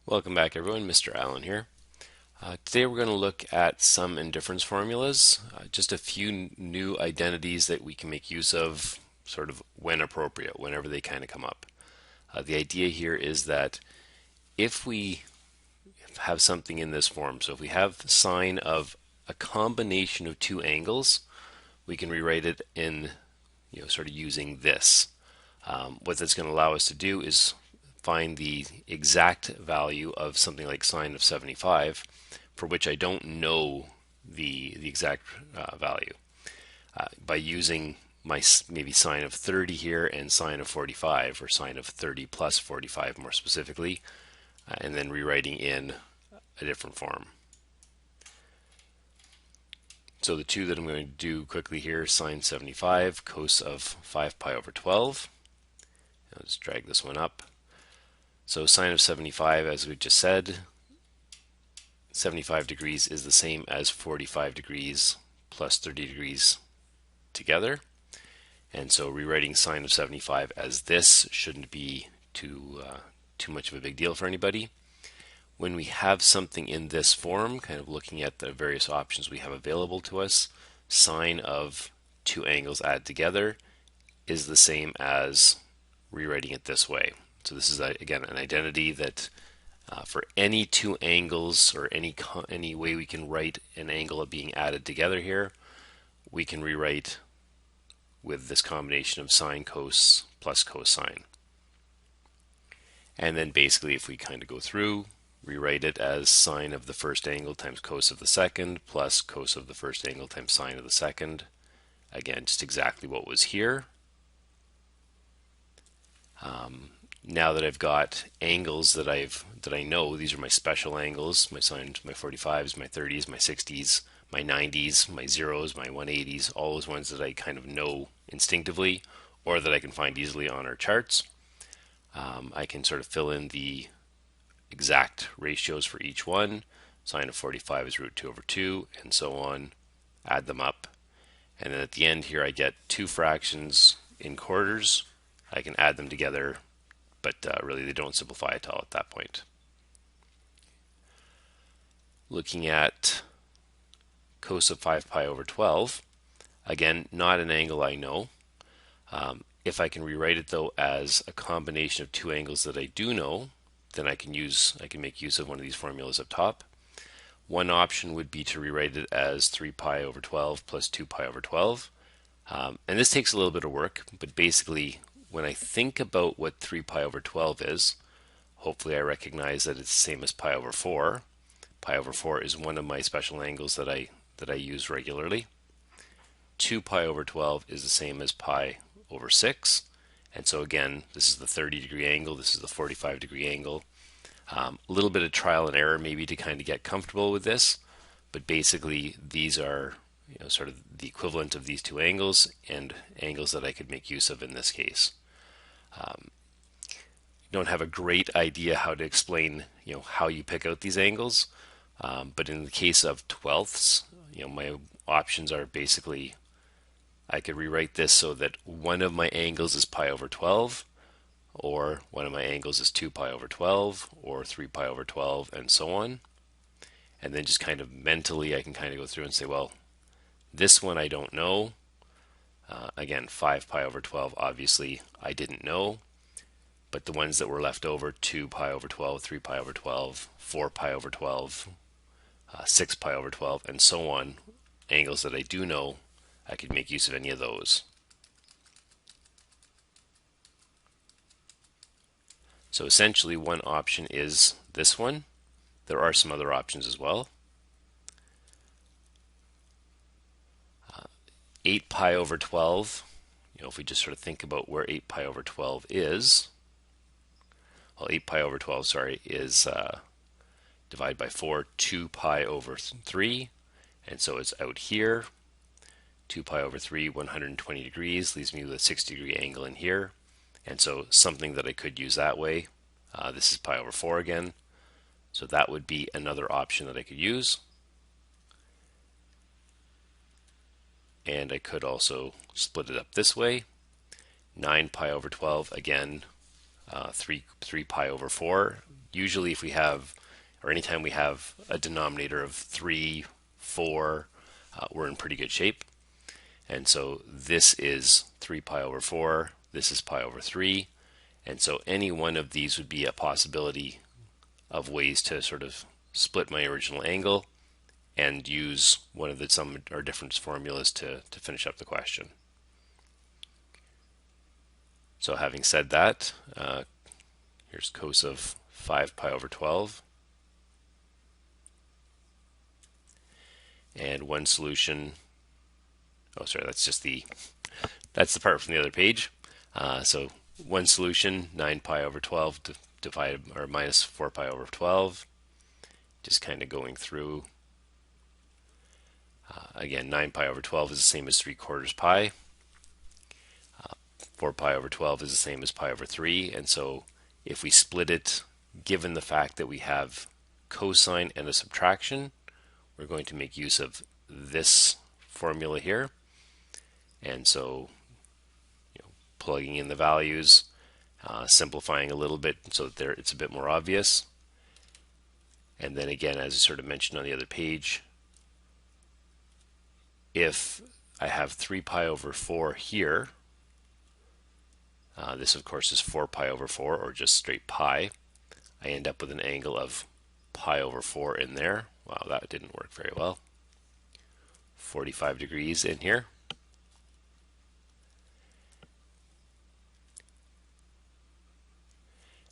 Welcome back everyone, Mr. Allen here. Today we're going to look at sum and difference formulas, just a few new identities that we can make use of sort of when appropriate, whenever they kind of come up. The idea here is that if we have something in this form, so if we have sine of a combination of two angles, we can rewrite it in, sort of using this. What that's going to allow us to do is find the exact value of something like sine of 75, for which I don't know the exact value. By using my maybe sine of 30 here and sine of 45, or sine of 30 plus 45 more specifically, and then rewriting in a different form. So the two that I'm going to do quickly here, sine 75, cos of 5 pi over 12. I'll just drag this one up. So sine of 75, as we just said, 75 degrees is the same as 45 degrees plus 30 degrees together. And so rewriting sine of 75 as this shouldn't be too much of a big deal for anybody. When we have something in this form, kind of looking at the various options we have available to us, sine of two angles added together is the same as rewriting it this way. So this is, again, an identity that for any two angles, or any way we can write an angle being added together here, we can rewrite with this combination of sine cos plus cosine. And then basically, if we kind of go through, rewrite it as sine of the first angle times cos of the second plus cos of the first angle times sine of the second. Again, just exactly what was here. Now that I've got angles that I know, these are my special angles, my sines, my 45s, my 30s, my 60s, my 90s, my zeros, my 180s, all those ones that I kind of know instinctively, or that I can find easily on our charts. I can sort of fill in the exact ratios for each one. Sine of 45 is root 2 over 2, and so on. Add them up. And then at the end here, I get two fractions in quarters. I can add them together, but really they don't simplify at all at that point. Looking at cos of 5 pi over 12, again, not an angle I know. If I can rewrite it though as a combination of two angles that I do know, then I can make use of one of these formulas up top. One option would be to rewrite it as 3 pi over 12 plus 2 pi over 12. And this takes a little bit of work, but basically when I think about what 3 pi over 12 is, hopefully I recognize that it's the same as pi over 4. Pi over 4 is one of my special angles that I use regularly. 2 pi over 12 is the same as pi over 6. And so again, this is the 30-degree angle, this is the 45-degree angle. A little bit of trial and error maybe to kind of get comfortable with this, but basically these are sort of the equivalent of these two angles and angles that I could make use of in this case. Don't have a great idea how to explain how you pick out these angles, but in the case of twelfths, my options are basically I could rewrite this so that one of my angles is pi over 12, or one of my angles is 2 pi over 12, or 3 pi over 12, and so on. And then just kind of mentally I can kind of go through and say, well, this one I don't know. Again, 5 pi over 12 obviously I didn't know, but the ones that were left over, 2 pi over 12, 3 pi over 12, 4 pi over 12, 6 pi over 12, and so on, angles that I do know, I could make use of any of those. So essentially one option is this one. There are some other options as well. 8 pi over 12, if we just sort of think about where 8 pi over 12 is, well, 8 pi over 12, sorry, is divided by 4, 2 pi over 3, and so it's out here. 2 pi over 3, 120 degrees, leaves me with a 60-degree angle in here. And so something that I could use that way, this is pi over 4 again. So that would be another option that I could use. And I could also split it up this way. 9 pi over 12, again, 3 pi over 4. usually if we have, or anytime we have a denominator of 3, 4, we're in pretty good shape. And so this is 3 pi over 4, this is pi over 3, and so any one of these would be a possibility of ways to sort of split my original angle and use one of the sum or difference formulas to finish up the question. So having said that, here's cos of 5 pi over 12. And one solution, oh sorry, that's the part from the other page. So one solution, 9 pi over 12 divided, or minus 4 pi over 12. Just kind of going through. Again, 9 pi over 12 is the same as 3/4 pi. 4 pi over 12 is the same as pi over 3. And so if we split it, given the fact that we have cosine and a subtraction, we're going to make use of this formula here. And so plugging in the values, simplifying a little bit so that it's a bit more obvious. And then again, as I sort of mentioned on the other page, if I have 3 pi over 4 here, this of course is 4 pi over 4, or just straight pi, I end up with an angle of pi over 4 in there. Wow, that didn't work very well. 45 degrees in here.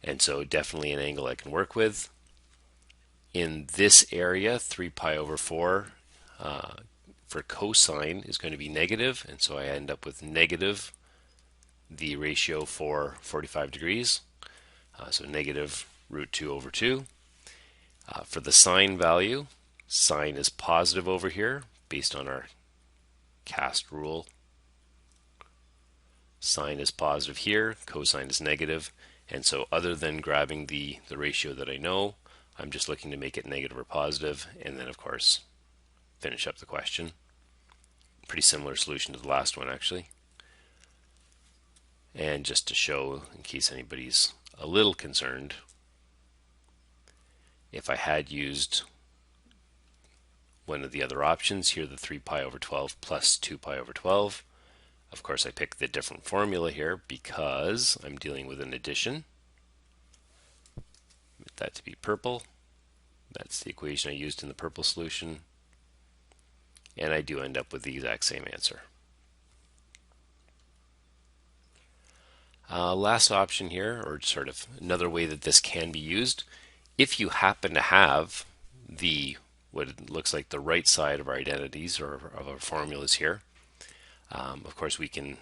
And so definitely an angle I can work with. In this area, 3 pi over 4 for cosine is going to be negative, and so I end up with negative the ratio for 45 degrees. So negative root 2 over 2. For the sine value, sine is positive over here based on our cast rule. Sine is positive here, cosine is negative, and so other than grabbing the ratio that I know, I'm just looking to make it negative or positive, and then of course finish up the question. Pretty similar solution to the last one actually. And just to show, in case anybody's a little concerned, if I had used one of the other options here, the 3 pi over 12 plus 2 pi over 12, of course I picked the different formula here because I'm dealing with an addition. Get that to be purple. That's the equation I used in the purple solution. And I do end up with the exact same answer. Last option here, or sort of another way that this can be used, if you happen to have what it looks like the right side of our identities or of our formulas here, of course we can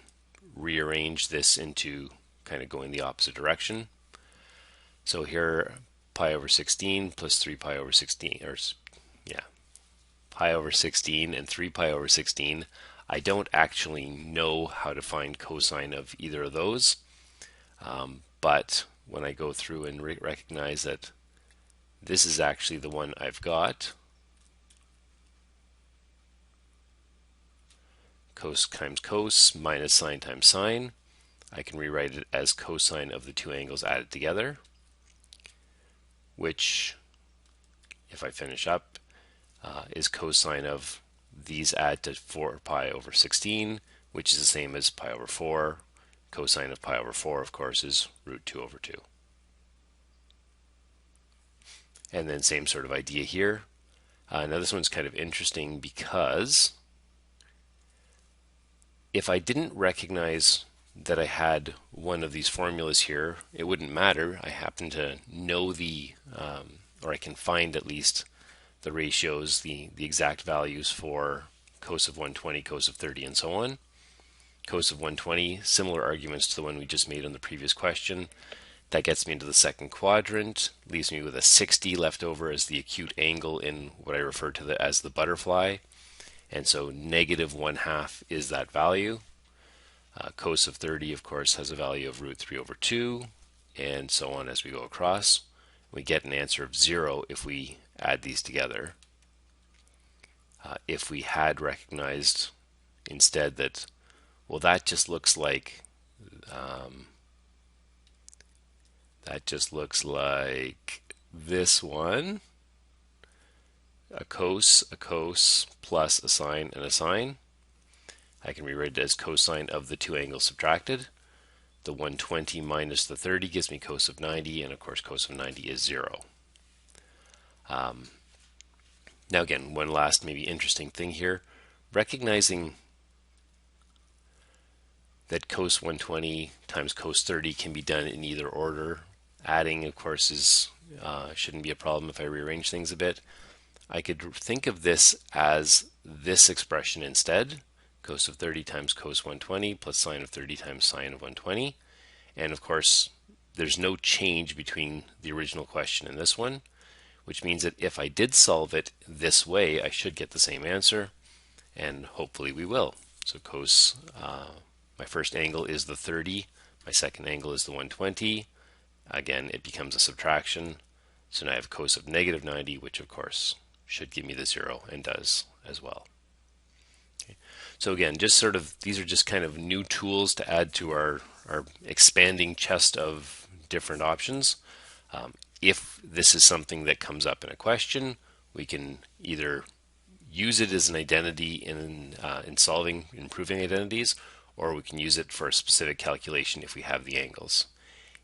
rearrange this into kind of going the opposite direction. So here, pi over 16 plus 3 pi over 16, or yeah, pi over 16 and 3 pi over 16. I don't actually know how to find cosine of either of those, but when I go through and recognize that this is actually the one I've got, cos times cos minus sine times sine, I can rewrite it as cosine of the two angles added together, which, if I finish up, is cosine of these add to 4 pi over 16, which is the same as pi over 4. Cosine of pi over 4, of course, is root 2 over 2. And then same sort of idea here. Now this one's kind of interesting because if I didn't recognize that I had one of these formulas here, it wouldn't matter. I happen to know or I can find at least the ratios, the exact values for cos of 120, cos of 30, and so on. Cos of 120, similar arguments to the one we just made on the previous question. That gets me into the second quadrant, leaves me with a 60 left over as the acute angle in what I refer to as the butterfly. And so negative 1/2 is that value. Cos of 30, of course, has a value of root 3 over 2, and so on as we go across. We get an answer of 0 if we add these together. If we had recognized instead that, well, that just looks like this one, a cos plus a sine, and a sine. I can rewrite it as cosine of the two angles subtracted. The 120 minus the 30 gives me cos of 90, and of course cos of 90 is 0. Now again, one last maybe interesting thing here. Recognizing that cos 120 times cos 30 can be done in either order. Adding, of course, shouldn't be a problem if I rearrange things a bit. I could think of this as this expression instead. Cos of 30 times cos 120 plus sine of 30 times sine of 120. And of course, there's no change between the original question and this one, which means that if I did solve it this way, I should get the same answer, and hopefully we will. So my first angle is the 30, my second angle is the 120. Again, it becomes a subtraction. So now I have cos of negative 90, which of course should give me the 0 and does as well. Okay. So again, just sort of, these are just kind of new tools to add to our expanding chest of different options. If this is something that comes up in a question, we can either use it as an identity in solving, improving identities, or we can use it for a specific calculation if we have the angles.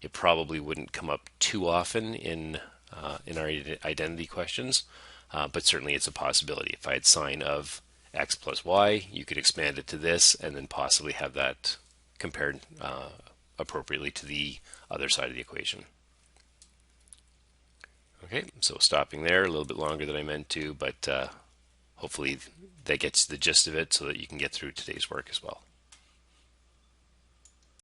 It probably wouldn't come up too often in our identity questions, but certainly it's a possibility. If I had sine of x plus y, you could expand it to this and then possibly have that compared appropriately to the other side of the equation. Okay, so stopping there, a little bit longer than I meant to, but hopefully that gets the gist of it so that you can get through today's work as well.